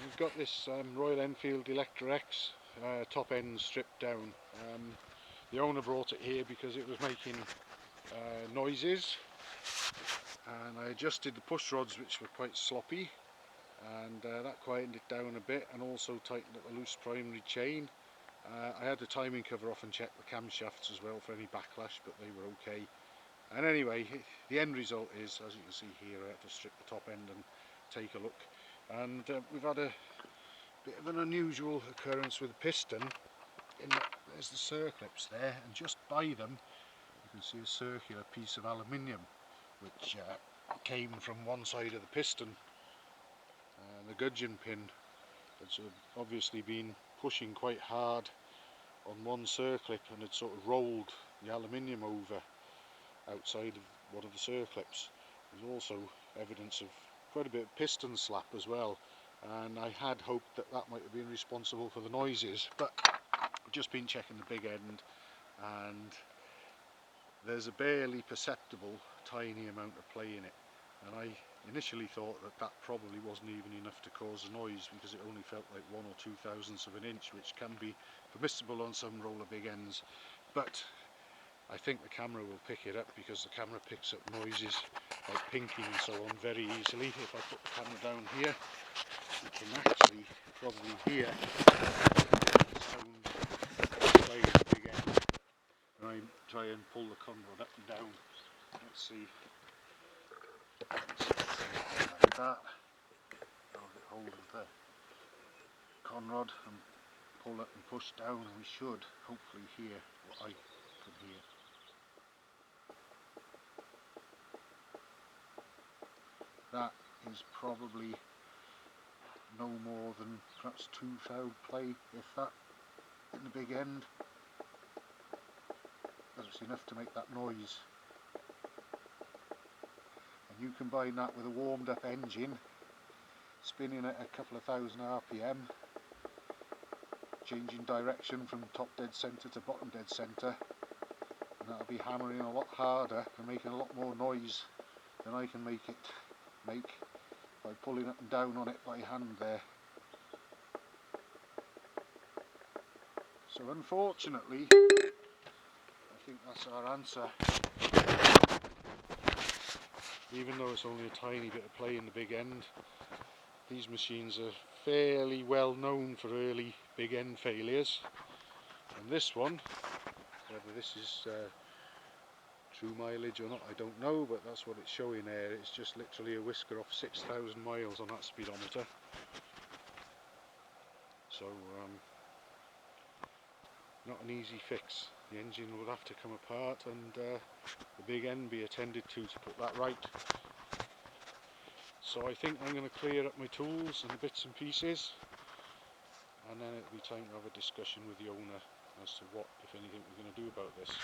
we've got this Royal Enfield Electra X top end stripped down. The owner brought it here because it was making noises, and I adjusted the push rods, which were quite sloppy, and that quietened it down a bit, and also tightened up the loose primary chain. I had the timing cover off and checked the camshafts as well for any backlash, but they were okay. And anyway, the end result is, as you can see here, I had to strip the top end and take a look. And we've had a bit of an unusual occurrence with the piston. There's the circlips there, and just by them you can see a circular piece of aluminium which came from one side of the piston. And the gudgeon pin has obviously been pushing quite hard on one circlip and had sort of rolled the aluminium over outside of one of the circlips. There's also evidence of quite a bit of piston slap as well, and I had hoped that that might have been responsible for the noises, but I've just been checking the big end, and there's a barely perceptible tiny amount of play in it, and I initially thought that that probably wasn't even enough to cause a noise, because it only felt like 1 or 2 thousandths of an inch, which can be permissible on some roller big ends. But I think the camera will pick it up, because the camera picks up noises like pinking and so on very easily. If I put the camera down here, you can actually probably hear the sound playing at the big end. And I try and pull the conrod up and down. Let's see. Like that. I'll get hold of the conrod and pull up and push down, and we should hopefully hear what I could hear. That is probably no more than perhaps 2 thou play, if that, in the big end. That's enough to make that noise. And you combine that with a warmed up engine spinning at a couple of thousand RPM, changing direction from top dead centre to bottom dead centre, and that'll be hammering a lot harder and making a lot more noise than I can make it make by pulling up and down on it by hand there. So unfortunately, I think that's our answer. Even though it's only a tiny bit of play in the big end, these machines are fairly well known for early big end failures. And this one, whether this is true mileage or not, I don't know, but that's what it's showing there. It's just literally a whisker off 6,000 miles on that speedometer. So not an easy fix. The engine would have to come apart, and the big end be attended to put that right. So I think I'm going to clear up my tools and bits and pieces, and then it'll be time to have a discussion with the owner as to what, if anything, we're going to do about this.